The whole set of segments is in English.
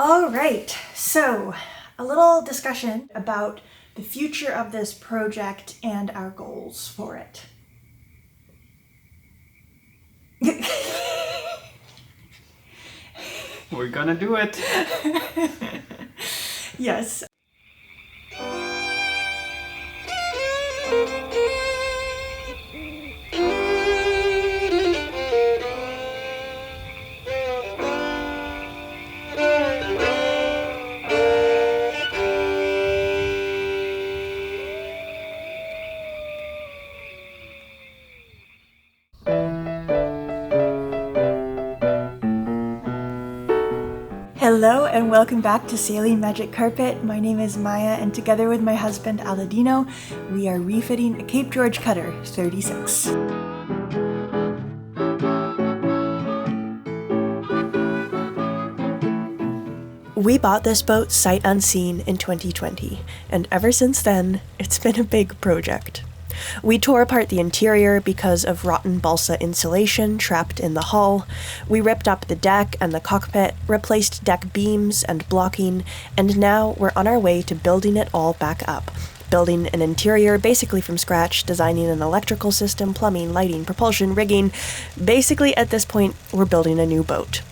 All right, so a little discussion about the future of this project and our goals for it. We're gonna do it. Yes. Hello and welcome back to Sailing Magic Carpet. My name is Maya and together with my husband Aladino, we are refitting a Cape George Cutter 36. We bought this boat sight unseen in 2020, and ever since then, it's been a big project. We tore apart the interior because of rotten balsa insulation trapped in the hull. We ripped up the deck and the cockpit, replaced deck beams and blocking, and now we're on our way to building it all back up. Building an interior basically from scratch, designing an electrical system, plumbing, lighting, propulsion, rigging. Basically, at this point, we're building a new boat.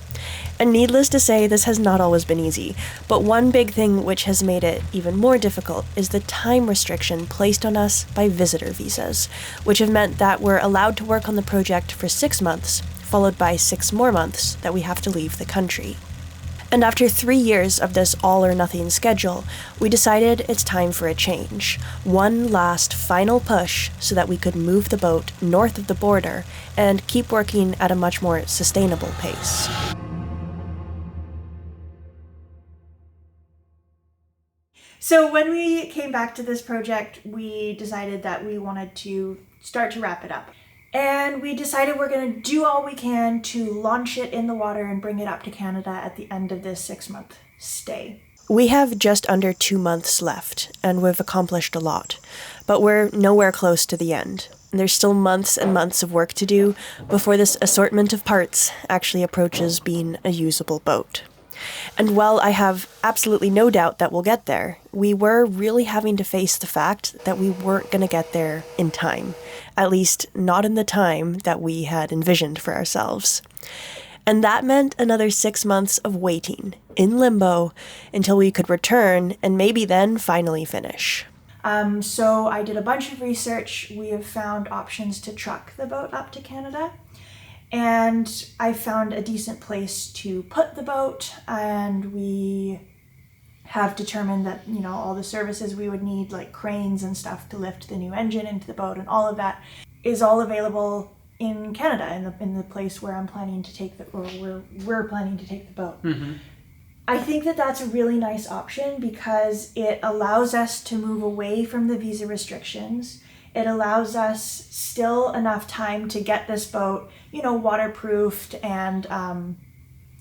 And needless to say, this has not always been easy, but one big thing which has made it even more difficult is the time restriction placed on us by visitor visas, which have meant that we're allowed to work on the project for 6 months, followed by 6 more months that we have to leave the country. And after 3 years of this all-or-nothing schedule, we decided it's time for a change. One last final push so that we could move the boat north of the border and keep working at a much more sustainable pace. So when we came back to this project, we decided that we wanted to start to wrap it up. And we decided we're going to do all we can to launch it in the water and bring it up to Canada at the end of this 6-month stay. We have just under 2 months left, and we've accomplished a lot. But we're nowhere close to the end. There's still months and months of work to do before this assortment of parts actually approaches being a usable boat. And while I have absolutely no doubt that we'll get there, we were really having to face the fact that we weren't going to get there in time. At least not in the time that we had envisioned for ourselves. And that meant another 6 months of waiting, in limbo, until we could return and maybe then finally finish. So I did a bunch of research. We have found options to truck the boat up to Canada. And I found a decent place to put the boat, and we have determined that, all the services we would need, like cranes and stuff to lift the new engine into the boat and all of that is all available in Canada, in the place where I'm planning to take where we're planning to take the boat. Mm-hmm. I think that that's a really nice option because it allows us to move away from the visa restrictions. It allows us still enough time to get this boat, waterproofed and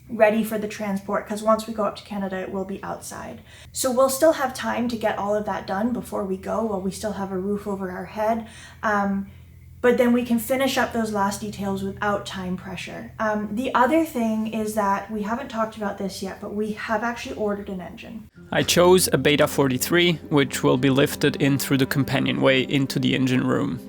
ready for the transport, because once we go up to Canada, it will be outside. So we'll still have time to get all of that done before we go, while we still have a roof over our head. But then we can finish up those last details without time pressure. The other thing is that we haven't talked about this yet, but we have actually ordered an engine. I chose a Beta 43, which will be lifted in through the companionway into the engine room.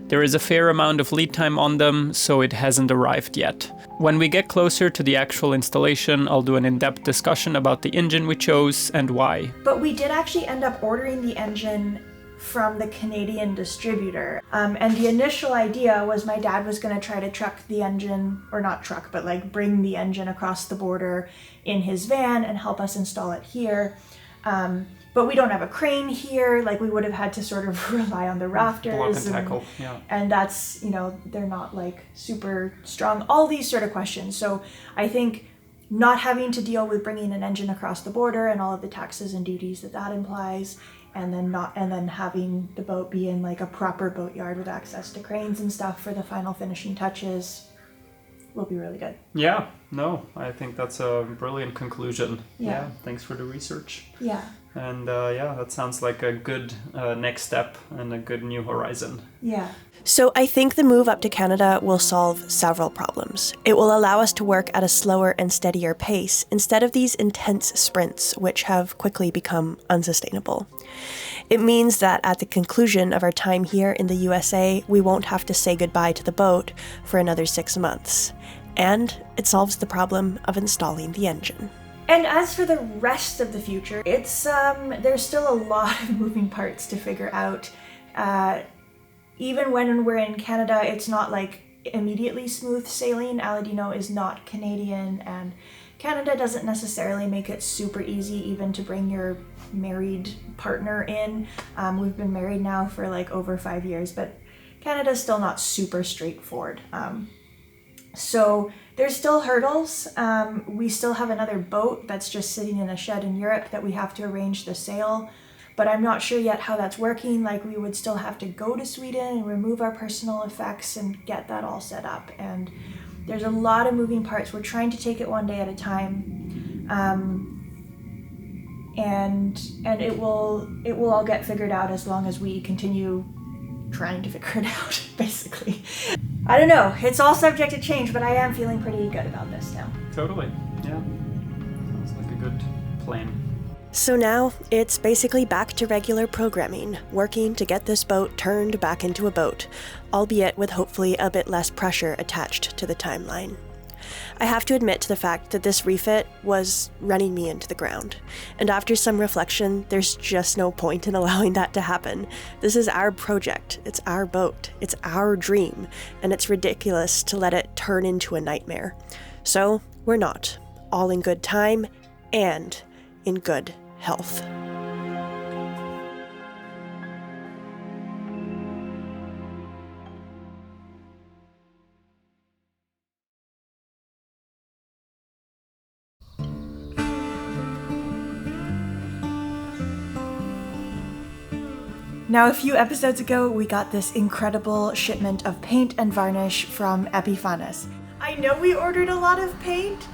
There is a fair amount of lead time on them, so it hasn't arrived yet. When we get closer to the actual installation, I'll do an in-depth discussion about the engine we chose and why. But we did actually end up ordering the engine from the Canadian distributor. And the initial idea was my dad was going to try to truck the engine, or not truck, but bring the engine across the border in his van and help us install it here. But we don't have a crane here, we would have had to sort of rely on the rafters. Block and tackle, yeah. And that's, they're not super strong, all these sort of questions. So I think not having to deal with bringing an engine across the border and all of the taxes and duties that implies, and then having the boat be in a proper boatyard with access to cranes and stuff for the final finishing touches, will be really good. Yeah, no, I think that's a brilliant conclusion. Yeah. Thanks for the research. Yeah. And that sounds like a good next step and a good new horizon. Yeah. So I think the move up to Canada will solve several problems. It will allow us to work at a slower and steadier pace instead of these intense sprints, which have quickly become unsustainable. It means that at the conclusion of our time here in the USA, we won't have to say goodbye to the boat for another 6 months. And it solves the problem of installing the engine. And as for the rest of the future, it's there's still a lot of moving parts to figure out. Even when we're in Canada, it's not like immediately smooth sailing. Aladino is not Canadian, and Canada doesn't necessarily make it super easy even to bring your married partner in. We've been married now for like over 5 years, but Canada's still not super straightforward. So there's still hurdles. We still have another boat that's just sitting in a shed in Europe that we have to arrange the sail. But I'm not sure yet how that's working. Like, we would still have to go to Sweden and remove our personal effects and get that all set up. And there's a lot of moving parts. We're trying to take it one day at a time. And it will all get figured out as long as we continue trying to figure it out, basically. I don't know. It's all subject to change, but I am feeling pretty good about this now. Totally. Yeah. Sounds like a good plan. So now, it's basically back to regular programming, working to get this boat turned back into a boat, albeit with hopefully a bit less pressure attached to the timeline. I have to admit to the fact that this refit was running me into the ground, and after some reflection, there's just no point in allowing that to happen. This is our project, it's our boat, it's our dream, and it's ridiculous to let it turn into a nightmare. So, we're not, all in good time, and in good health. Now, a few episodes ago, we got this incredible shipment of paint and varnish from Epiphanes. I know we ordered a lot of paint,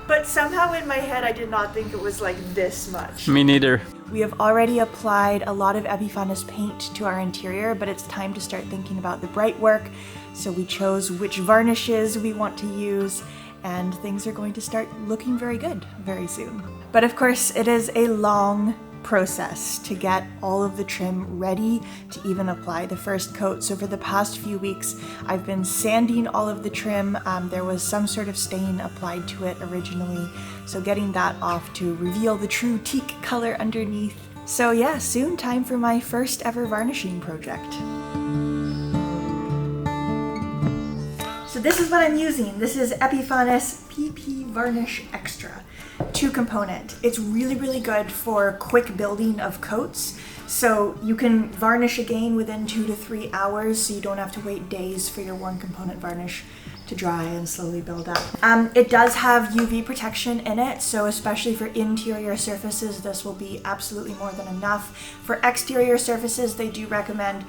but somehow in my head I did not think it was like this much. Me neither. We have already applied a lot of Epiphanes paint to our interior, but it's time to start thinking about the bright work. So we chose which varnishes we want to use, and things are going to start looking very good very soon. But of course, it is a long process to get all of the trim ready to even apply the first coat. So for the past few weeks, I've been sanding all of the trim. There was some sort of stain applied to it originally, so getting that off to reveal the true teak color underneath. So yeah, soon time for my first ever varnishing project. So this is what I'm using. This is Epiphanes PP Varnish Extra. 2-component. It's really, really good for quick building of coats. So you can varnish again within 2 to 3 hours, so you don't have to wait days for your 1-component varnish to dry and slowly build up. It does have UV protection in it, so especially for interior surfaces, this will be absolutely more than enough. For exterior surfaces, they do recommend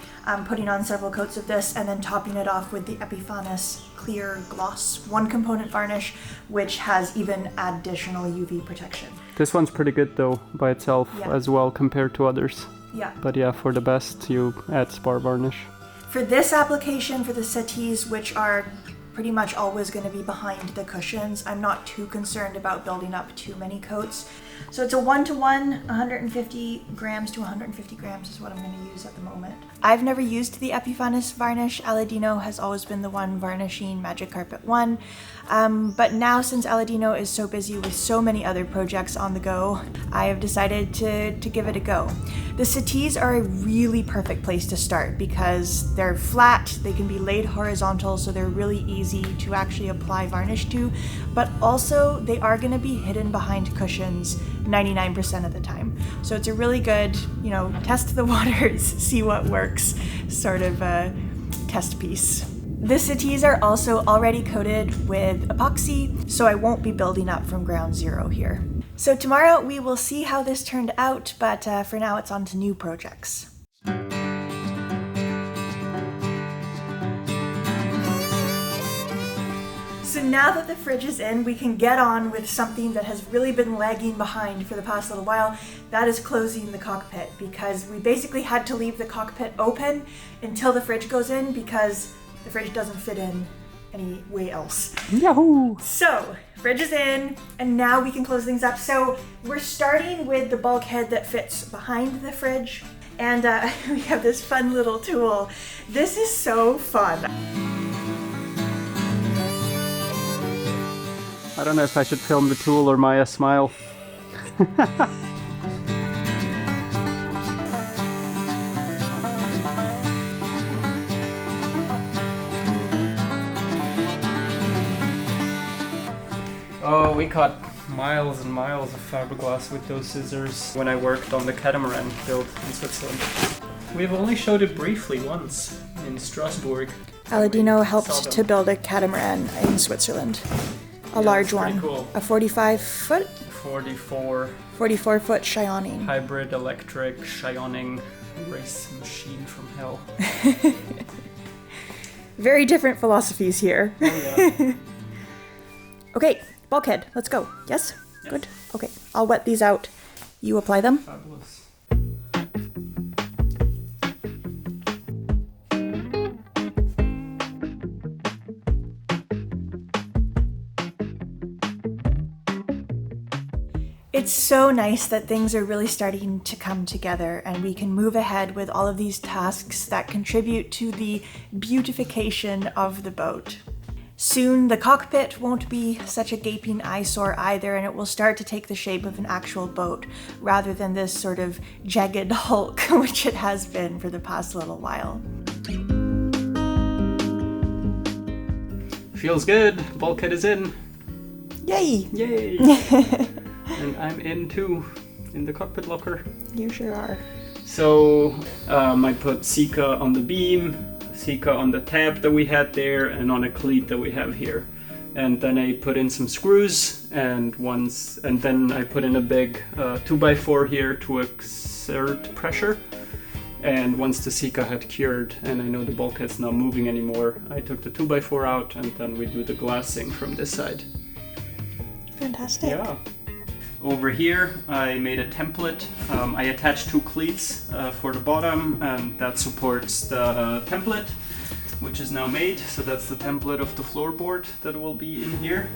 putting on several coats of this and then topping it off with the Epiphanes Clear Gloss 1-component varnish, which has even additional UV protection. This one's pretty good though by itself as well compared to others. Yeah. But yeah, for the best, you add spar varnish. For this application, for the settees, which are pretty much always going to be behind the cushions, I'm not too concerned about building up too many coats. So it's a 1-to-1, 150 grams to 150 grams is what I'm going to use at the moment. I've never used the Epiphanes varnish. Aladino has always been the one varnishing Magic Carpet 1. But now, since Aladino is so busy with so many other projects on the go, I have decided to give it a go. The settees are a really perfect place to start because they're flat, they can be laid horizontal, so they're really easy to actually apply varnish to, but also they are going to be hidden behind cushions 99% of the time. So it's a really good, test the waters, see what works sort of test piece. The settees are also already coated with epoxy, so I won't be building up from ground zero here. So tomorrow we will see how this turned out, but for now it's on to new projects. So now that the fridge is in, we can get on with something that has really been lagging behind for the past little while. That is closing the cockpit, because we basically had to leave the cockpit open until the fridge goes in because the fridge doesn't fit in any way else. Yahoo! So, fridge is in, and now we can close things up. So we're starting with the bulkhead that fits behind the fridge, and we have this fun little tool. This is so fun. I don't know if I should film the tool or Maya smile. Oh, we cut miles and miles of fiberglass with those scissors when I worked on the catamaran build in Switzerland. We've only showed it briefly once in Strasbourg. Aladino helped to build a catamaran in Switzerland. A large one. Cool. A 45-foot? 44 44-foot Chioning. hybrid electric Chioning race machine from hell. Very different philosophies here. Oh yeah. Okay, bulkhead, let's go. Yes? Good. Okay, I'll wet these out. You apply them? Fabulous. It's so nice that things are really starting to come together and we can move ahead with all of these tasks that contribute to the beautification of the boat. Soon the cockpit won't be such a gaping eyesore either, and it will start to take the shape of an actual boat rather than this sort of jagged hulk which it has been for the past little while. Feels good. Bulkhead is in. Yay! Yay! And I'm in too, in the cockpit locker. You sure are. So I put Sika on the beam, Sika on the tab that we had there, and on a cleat that we have here. And then I put in some screws, and then I put in a big 2x4 here to exert pressure. And once the Sika had cured, and I know the bulkhead's not moving anymore, I took the 2x4 out, and then we do the glassing from this side. Fantastic. Yeah. Over here, I made a template. I attached two cleats for the bottom, and that supports the template, which is now made. So that's the template of the floorboard that will be in here.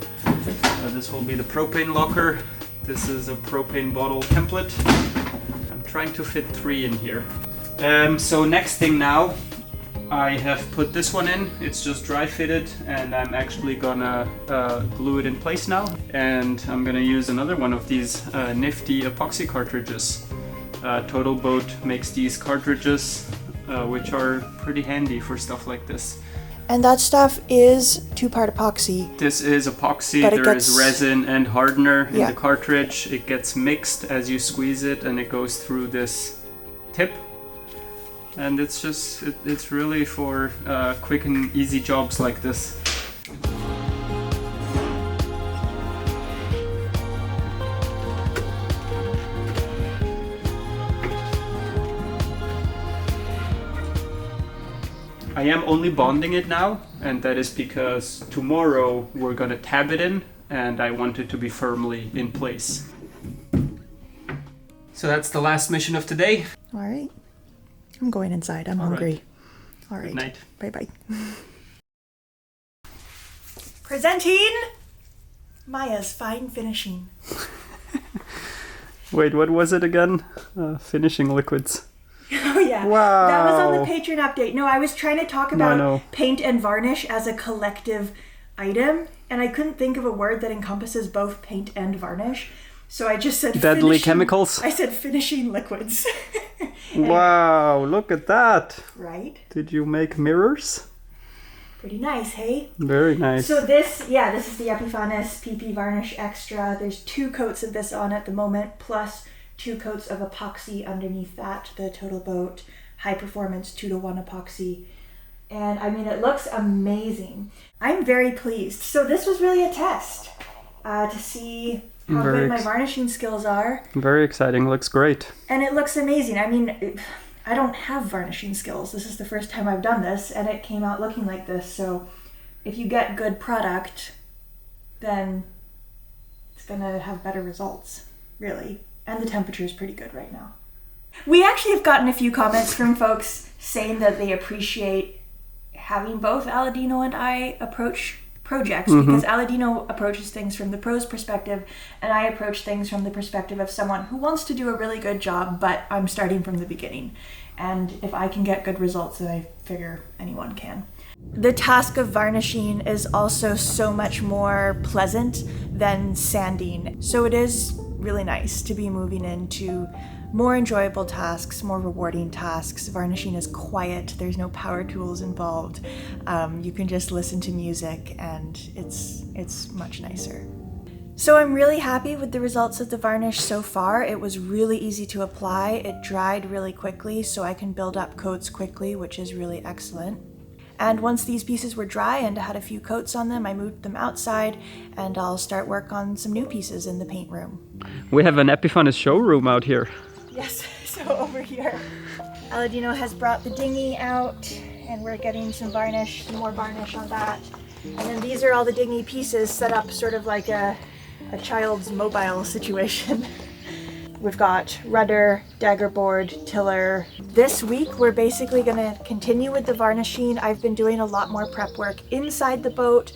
This will be the propane locker. This is a propane bottle template. I'm trying to fit 3 in here. So next thing now, I have put this one in. It's just dry fitted, and I'm actually gonna glue it in place now. And I'm gonna use another one of these nifty epoxy cartridges. Total Boat makes these cartridges, which are pretty handy for stuff like this. And that stuff is 2-part epoxy. This is epoxy. There is resin and hardener in the cartridge. It gets mixed as you squeeze it, and it goes through this tip. And it's just, it's really for quick and easy jobs like this. I am only bonding it now, and that is because tomorrow we're gonna tab it in, and I want it to be firmly in place. So that's the last mission of today. All right. I'm going inside. I'm hungry. All right. Good night. Bye-bye. Presenting Maya's fine finishing. Wait, what was it again? Finishing liquids. Oh yeah. Wow. That was on the Patreon update. No, I was trying to talk about paint and varnish as a collective item, and I couldn't think of a word that encompasses both paint and varnish. So I just said deadly chemicals. I said finishing liquids. Wow, look at that. Right? Did you make mirrors? Pretty nice, hey? Very nice. So this is the Epifanis PP Varnish Extra. There's 2 coats of this on at the moment, plus 2 coats of epoxy underneath that, the Total Boat high performance 2-to-1 epoxy. And I mean, it looks amazing. I'm very pleased. So this was really a test to see how good my varnishing skills are. Very exciting. Looks great. And it looks amazing. I mean, I don't have varnishing skills. This is the first time I've done this, and it came out looking like this. So if you get good product, then it's gonna have better results, really. And the temperature is pretty good right now. We actually have gotten a few comments from folks saying that they appreciate having both Aladino and I approach projects, because Aladino approaches things from the pro's perspective and I approach things from the perspective of someone who wants to do a really good job, but I'm starting from the beginning. And if I can get good results, then I figure anyone can. The task of varnishing is also so much more pleasant than sanding. So it is really nice to be moving into more enjoyable tasks, more rewarding tasks. Varnishing is quiet, there's no power tools involved. You can just listen to music and it's much nicer. So I'm really happy with the results of the varnish so far. It was really easy to apply. It dried really quickly, so I can build up coats quickly, which is really excellent. And once these pieces were dry and had a few coats on them, I moved them outside and I'll start work on some new pieces in the paint room. We have an Epiphanius showroom out here. Yes, so over here, Aladino has brought the dinghy out and we're getting some more varnish on that. And then these are all the dinghy pieces set up sort of like a child's mobile situation. We've got rudder, daggerboard, tiller. This week we're basically gonna continue with the varnishing. I've been doing a lot more prep work inside the boat,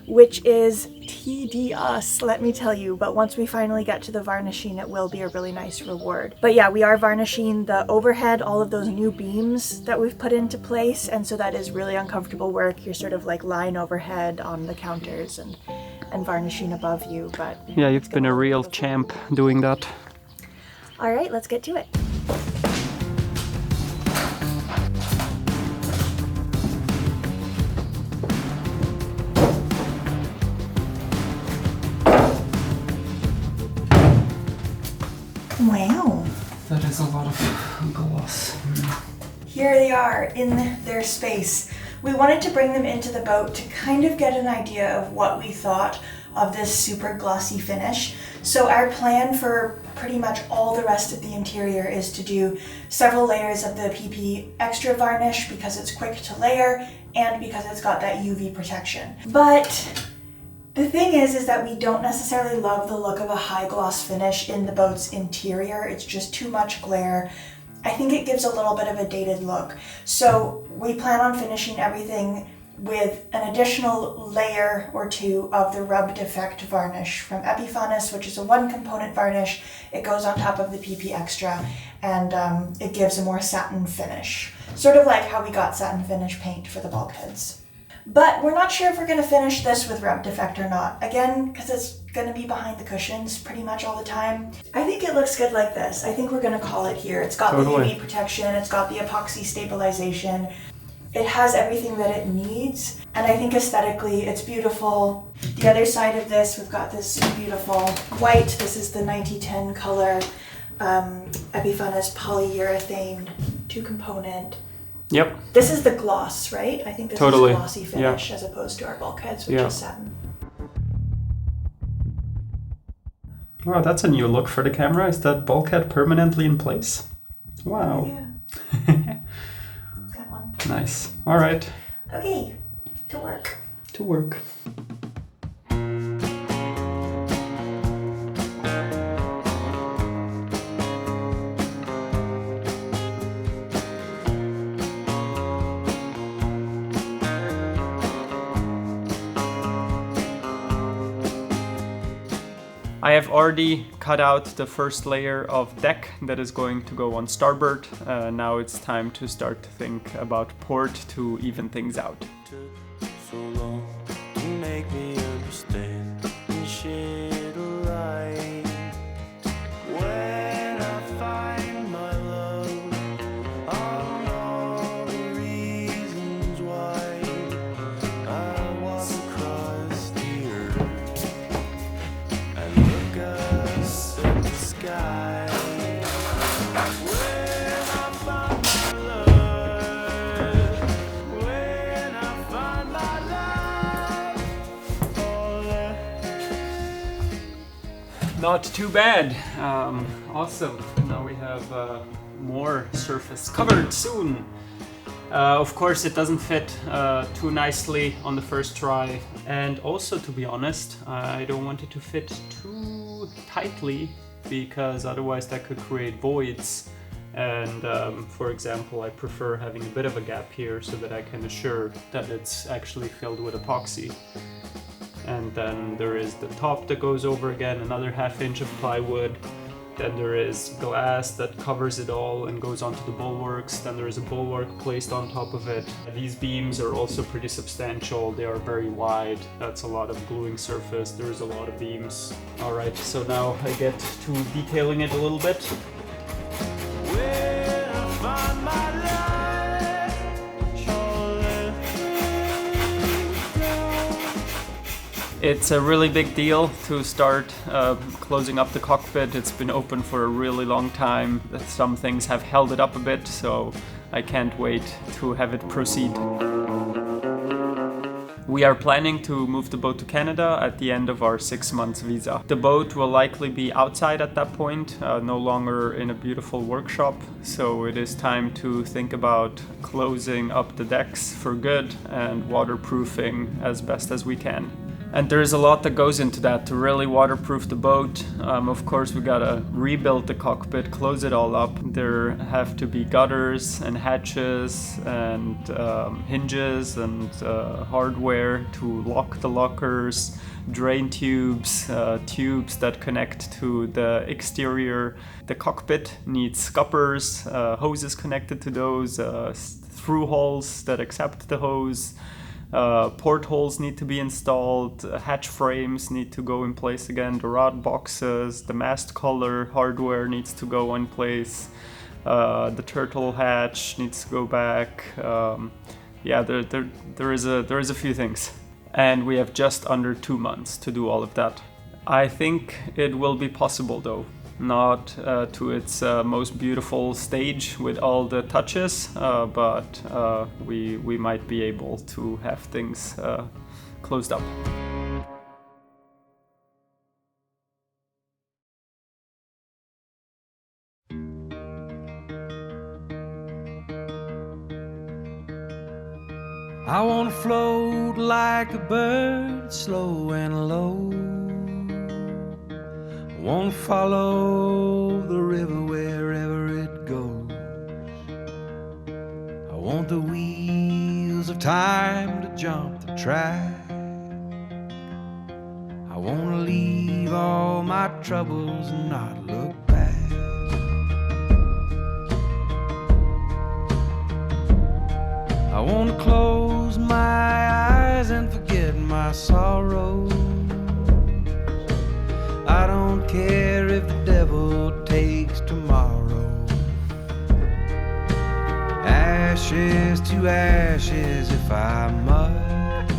which is tedious, let me tell you. But once we finally get to the varnishing, it will be a really nice reward. But yeah, we are varnishing the overhead, all of those new beams that we've put into place. And so that is really uncomfortable work. You're sort of like lying overhead on the counters and varnishing above you. But yeah, you've been a real champ doing that. All right, let's get to it. Wow. That is a lot of gloss. Here they are in their space. We wanted to bring them into the boat to kind of get an idea of what we thought of this super glossy finish. So our plan for pretty much all the rest of the interior is to do several layers of the PP extra varnish because it's quick to layer and because it's got that UV protection. But the thing is that we don't necessarily love the look of a high gloss finish in the boat's interior. It's just too much glare. I think it gives a little bit of a dated look. So we plan on finishing everything with an additional layer or two of the Rub Defect varnish from Epiphanis, which is a one-component varnish. It goes on top of the PP Extra, and it gives a more satin finish. Sort of like how we got satin finish paint for the bulkheads. But we're not sure if we're going to finish this with Rub Defect or not. Again, because it's going to be behind the cushions pretty much all the time. I think it looks good like this. I think we're going to call it here. It's got the UV protection, it's got the epoxy stabilization. It has everything that it needs, and I think aesthetically it's beautiful. The other side of this, we've got this beautiful white. This is the 9010 color Epiphanis polyurethane 2-component. Yep. This is the gloss, right? I think this is a glossy finish as opposed to our bulkheads, which is satin. Wow, that's a new look for the camera. Is that bulkhead permanently in place? Wow. Yeah. That one. Nice. All right. Okay, to work. To work. I have already cut out the first layer of deck that is going to go on starboard. Now it's time to start to think about port to even things out. Took so long to make me understand and shed a light. When I find my love, I'll know the reasons why I walk across the earth and look us at the sky. When I find my love, when I find my life, Not too bad. Awesome. Now we have more surface covered soon. Of course, it doesn't fit too nicely on the first try, and also, to be honest, I don't want it to fit too tightly because otherwise that could create voids. And for example, I prefer having a bit of a gap here so that I can assure that it's actually filled with epoxy. And then there is the top that goes over again, another 1/2 inch of plywood. Then there is glass that covers it all and goes onto the bulwarks. Then there is a bulwark placed on top of it. These beams are also pretty substantial. They are very wide. That's a lot of gluing surface. There's a lot of beams. All right, so now I get to detailing it a little bit. Where I find my life, surely It's a really big deal to start closing up the cockpit. It's been open for a really long time. Some things have held it up a bit, so I can't wait to have it proceed. We are planning to move the boat to Canada at the end of our 6 months visa. The boat will likely be outside at that point, no longer in a beautiful workshop, so it is time to think about closing up the decks for good and waterproofing as best as we can. And there's a lot that goes into that to really waterproof the boat. Of course, we gotta rebuild the cockpit, close it all up. There have to be gutters and hatches and hinges and hardware to lock the lockers, drain tubes, tubes that connect to the exterior. The cockpit needs scuppers, hoses connected to those, through holes that accept the hose. Portholes need to be installed, hatch frames need to go in place again, the rod boxes, the mast collar hardware needs to go in place, the turtle hatch needs to go back. Yeah, there is a few things, and we have just under 2 months to do all of that. I think it will be possible though. Not to its most beautiful stage with all the touches, but we might be able to have things closed up. I wanna float like a bird, slow and low. I wanna follow the river wherever it goes. I want the wheels of time to jump the track. I wanna leave all my troubles and not look back. I wanna close my eyes and forget my sorrows. I don't care if the devil takes tomorrow. Ashes to ashes if I must.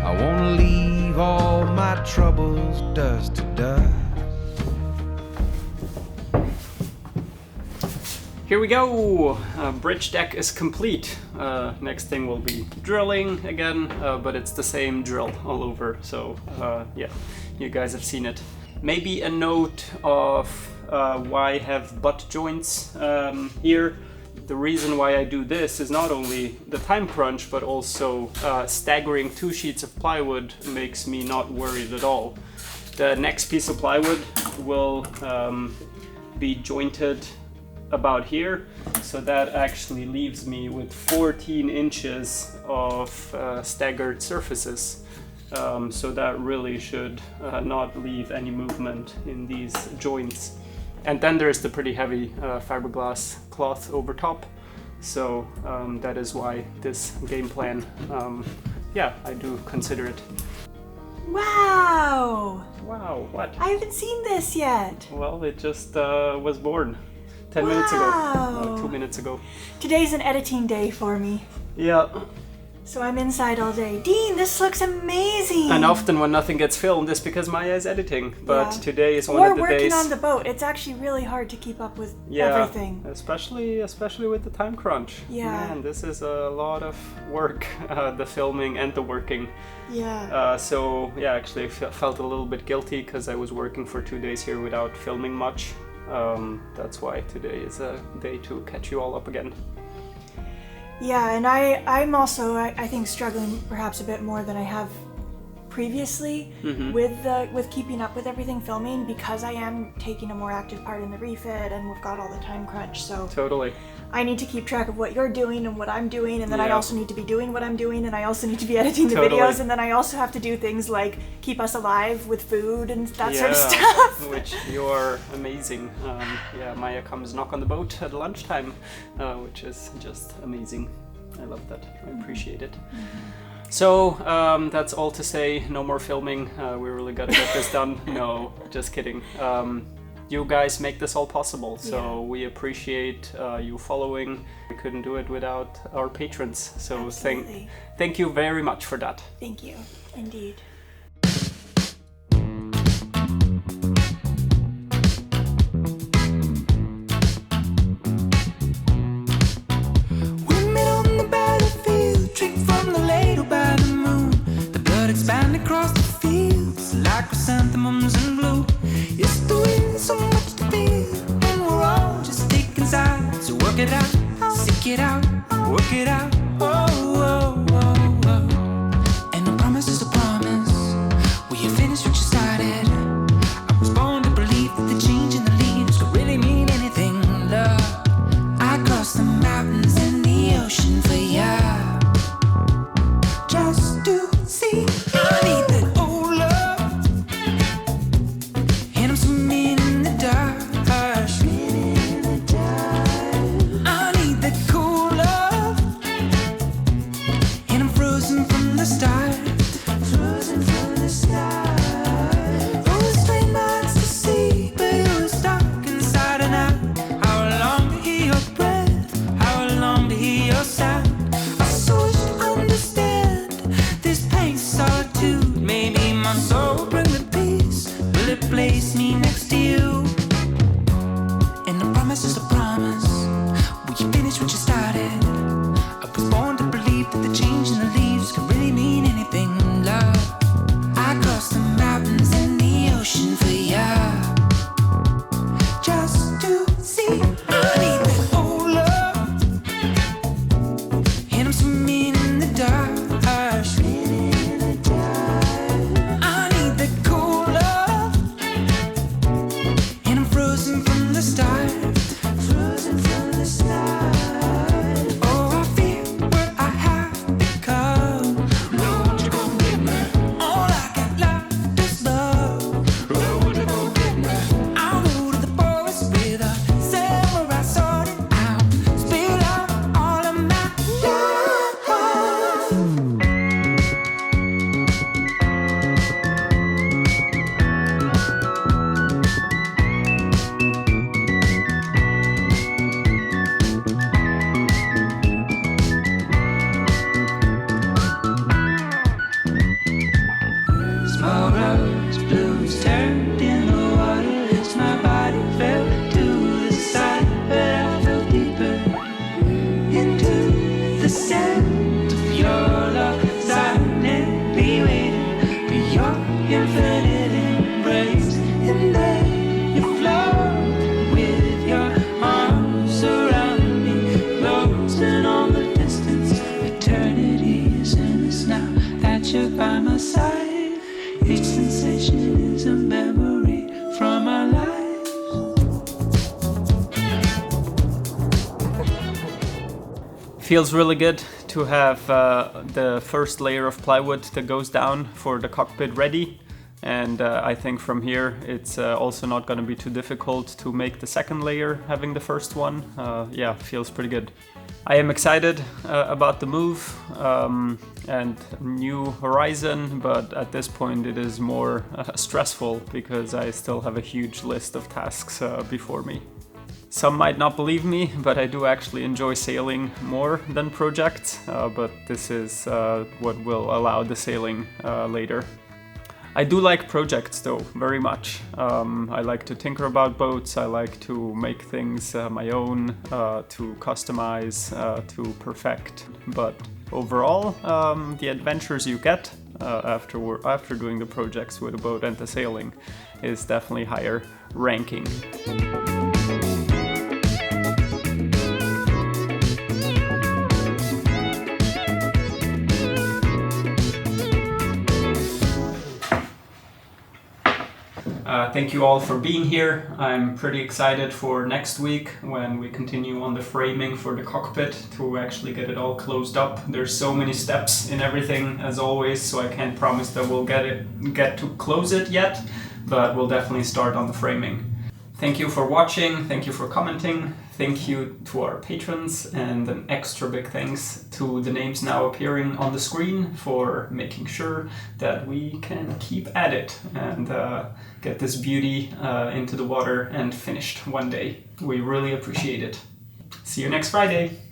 I wanna leave all my troubles dust to dust. Here we go! Bridge deck is complete. Next thing will be drilling again, but it's the same drill all over, so yeah, you guys have seen it. Maybe a note of why I have butt joints here. The reason why I do this is not only the time crunch, but also staggering 2 sheets of plywood makes me not worried at all. The next piece of plywood will be jointed about here, so that actually leaves me with 14 inches of staggered surfaces. So that really should not leave any movement in these joints. And then there's the pretty heavy fiberglass cloth over top. So that is why this game plan, yeah, I do consider it. Wow! Wow, what? I haven't seen this yet. Well, it just was born 10 minutes ago, 2 minutes ago. Today's an editing day for me. Yeah. So I'm inside all day. Dean, this looks amazing! And often when nothing gets filmed, it's because Maya is editing. But Yeah. today is one Or of the working days. on the boat. It's actually really hard to keep up with Yeah, everything. especially with the time crunch. Yeah. Man, this is a lot of work, the filming and the working. Yeah. So yeah, actually I felt a little bit guilty because I was working for 2 days here without filming much. That's why today is a day to catch you all up again. Yeah, and I'm also, I think, struggling perhaps a bit more than I have previously with keeping up with everything filming, because I am taking a more active part in the refit and we've got all the time crunch. So Totally. I need to keep track of what you're doing and what I'm doing, and then I Yeah. also need to be doing what I'm doing, and I also need to be editing the Totally. videos, and then I also have to do things like keep us alive with food and that sort of Yeah, stuff. which you're amazing. Maya comes knock on the boat at lunchtime, which is just amazing. I love that. I appreciate it. So that's all to say. No more filming. We really gotta get this done. No, just kidding. You guys make this all possible, so we appreciate you following. We couldn't do it without our patrons, so thank you very much for that. Thank you, indeed. We met on the battlefield, drink from the ladle by the moon. The blood expanded across the fields like chrysanthemums in blue. It's the wind, so much to feel, and we're all just taking sides. So work it out, stick it out, work it out. Oh, oh, oh, oh. And a promise is a promise. Will you finish what you started? I was born to believe that the change in the leaves could really mean anything, love. I crossed the mountains and the ocean for ya, just to see. I need that old love, and I'm swimming in the dark. I need that cool love, and I'm frozen from the start. Frozen from the start. Oh, the straight lines to see, but it was dark inside and out. How long to hear your breath? How long to hear your sound? I so wish to understand this pain, solitude. Maybe my soul will bring me peace. Will it place me next to you? And the promise is a promise. Will you finish what you started? I was born to believe that the change in the leaves could really mean anything, love. I crossed the mountains and the ocean for ya, just to see. I need that old love, and I'm swimming in the dark. I need that cool love, and I'm frozen from the start. Frozen from the start. Oh, I feel what I have become. Lord, you gon' get me. All I got left is love. Lord, you gon' get me. I'll go to the forest with a samurai sword and I'll spill out all of my love. Small rose, blues turned in the water as my body fell to the side, but I fell deeper into the scent of your love, silently waiting for your infinite embrace. And then you float with your arms around me, closing on the distance. Eternity is endless now that you're by my side. Each sensation is a memory from our lives. Feels really good to have the first layer of plywood that goes down for the cockpit ready. And I think from here it's also not going to be too difficult to make the second layer having the first one. Yeah, feels pretty good. I am excited about the move and new horizon, but at this point it is more stressful because I still have a huge list of tasks before me. Some might not believe me, but I do actually enjoy sailing more than projects, but this is what will allow the sailing later. I do like projects though, very much. I like to tinker about boats, I like to make things my own, to customize, to perfect. But overall, the adventures you get after doing the projects with a boat and the sailing is definitely higher ranking. Thank you all for being here. I'm pretty excited for next week when we continue on the framing for the cockpit to actually get it all closed up. There's so many steps in everything as always, so I can't promise that we'll get to close it yet, but we'll definitely start on the framing. Thank you for watching, thank you for commenting, thank you to our patrons, and an extra big thanks to the names now appearing on the screen for making sure that we can keep at it and get this beauty into the water and finished one day. We really appreciate it. See you next Friday!